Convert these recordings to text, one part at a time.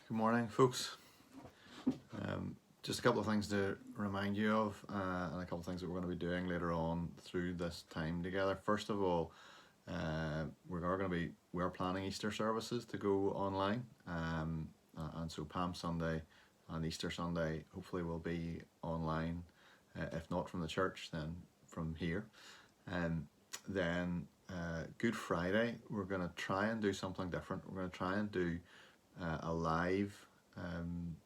Good morning, folks. Just a couple of things to remind you of, and a couple of things that we're going to be doing later on through this time together. First of all, we're planning Easter services to go online, and so Palm Sunday and Easter Sunday hopefully will be online. If not from the church, then from here. Then Good Friday, we're going to try and do something different. We're going to try and do a live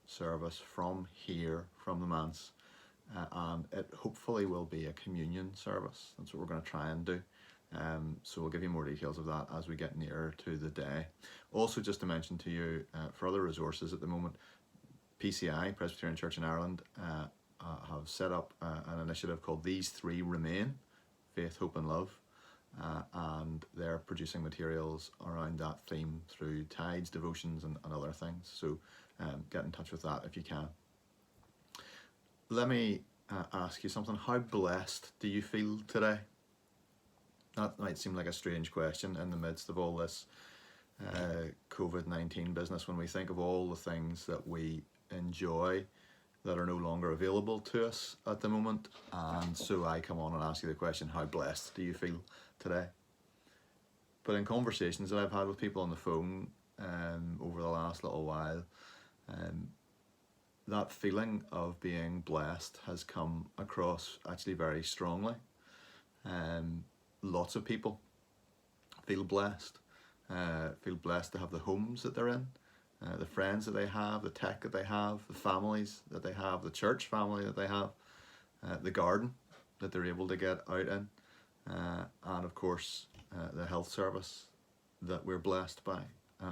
service from here, from the manse, and it hopefully will be a communion service. That's what we're going to try and do. So we'll give you more details of that as we get nearer to the day. Also, just to mention to you, for other resources at the moment, PCI, Presbyterian Church in Ireland, have set up an initiative called These Three Remain: Faith, Hope and Love. And they're producing materials around that theme through tides, devotions and other things. So get in touch with that if you can. Let me ask you something. How blessed do you feel today? That might seem like a strange question in the midst of all this COVID-19 business, when we think of all the things that we enjoy that are no longer available to us at the moment. And so I come on and ask you the question, how blessed do you feel today? But in conversations that I've had with people on the phone over the last little while, that feeling of being blessed has come across actually very strongly. Lots of people feel blessed to have the homes that they're in, the friends that they have, the tech that they have, the families that they have, the church family that they have, the garden that they're able to get out in, and of course the health service that we're blessed by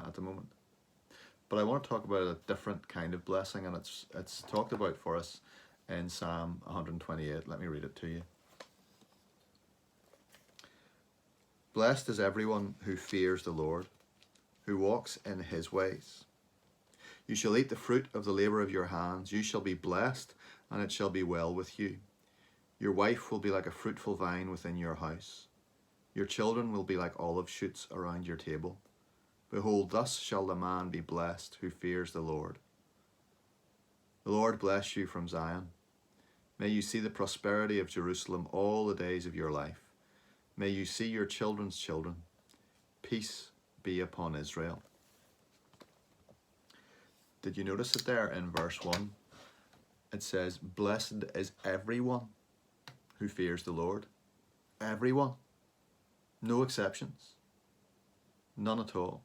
at the moment. But I want to talk about a different kind of blessing, and it's talked about for us in Psalm 128. Let me read it to you. Blessed is everyone who fears the Lord, who walks in his ways. You shall eat the fruit of the labour of your hands. You shall be blessed, and it shall be well with you. Your wife will be like a fruitful vine within your house. Your children will be like olive shoots around your table. Behold, thus shall the man be blessed who fears the Lord. The Lord bless you from Zion. May you see the prosperity of Jerusalem all the days of your life. May you see your children's children. Peace be upon Israel. Did you notice it there in verse 1? It says, blessed is everyone who fears the Lord. Everyone. No exceptions. None at all.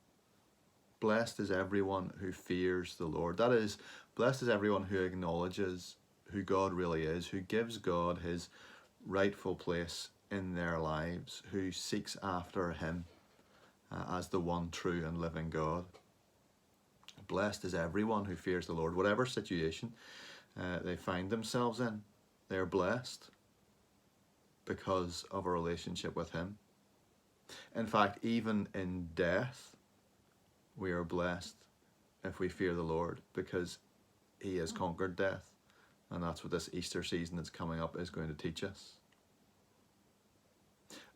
Blessed is everyone who fears the Lord. That is, blessed is everyone who acknowledges who God really is, who gives God his rightful place in their lives, who seeks after him as the one true and living God. Blessed is everyone who fears the Lord. Whatever situation they find themselves in, they're blessed because of a relationship with him. In fact, even in death, we are blessed if we fear the Lord, because he has conquered death. And that's what this Easter season that's coming up is going to teach us.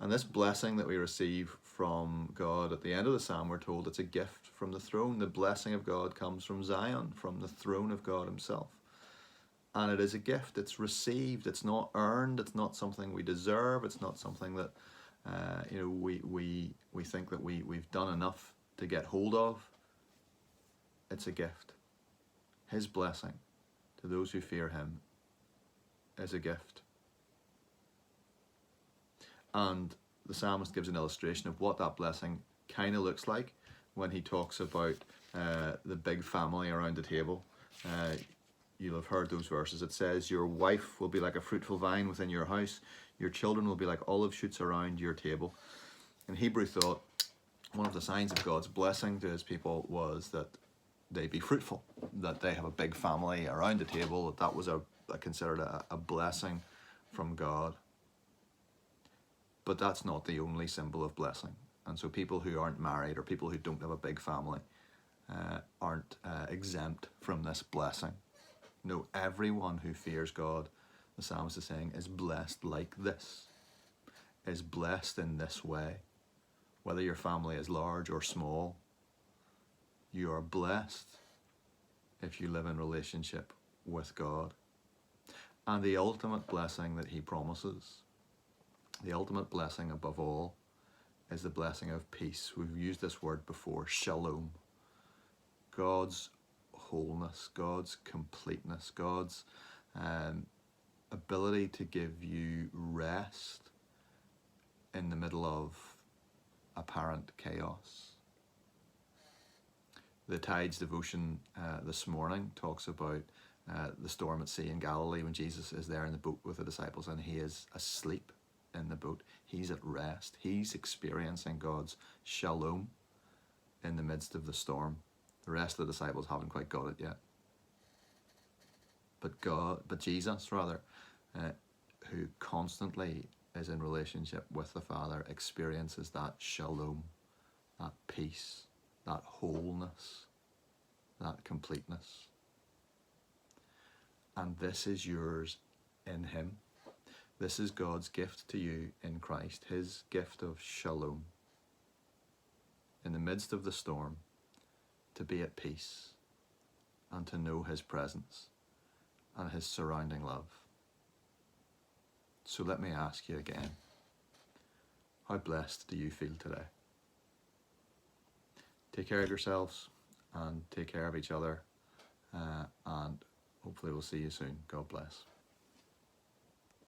And this blessing that we receive from God at the end of the psalm, we're told it's a gift from the throne. The blessing of God comes from Zion, from the throne of God himself. And it is a gift. It's received. It's not earned. It's not something we deserve. It's not something that we think that we've done enough to get hold of. It's a gift. His blessing to those who fear him is a gift. And the psalmist gives an illustration of what that blessing kind of looks like when he talks about the big family around the table. You'll have heard those verses. It says, your wife will be like a fruitful vine within your house. Your children will be like olive shoots around your table. In Hebrew thought, one of the signs of God's blessing to his people was that they be fruitful, that they have a big family around the table. That was considered a blessing from God. But that's not the only symbol of blessing. And so people who aren't married or people who don't have a big family aren't exempt from this blessing. No, everyone who fears God, the psalmist is saying, is blessed like this, is blessed in this way. Whether your family is large or small, you are blessed if you live in relationship with God. And the ultimate blessing that he promises, the ultimate blessing above all, is the blessing of peace. We've used this word before, shalom. God's wholeness, God's completeness, God's ability to give you rest in the middle of apparent chaos. The Tides devotion this morning talks about the storm at sea in Galilee when Jesus is there in the boat with the disciples and he is asleep in the boat. He's at rest. He's experiencing God's shalom in the midst of the storm. The rest of the disciples haven't quite got it yet. But Jesus, who constantly is in relationship with the Father, experiences that shalom, that peace, that wholeness, that completeness. And this is yours in him. This is God's gift to you in Christ, his gift of shalom. In the midst of the storm, to be at peace and to know his presence and his surrounding love. So let me ask you again, how blessed do you feel today? Take care of yourselves and take care of each other, and hopefully we'll see you soon. God bless.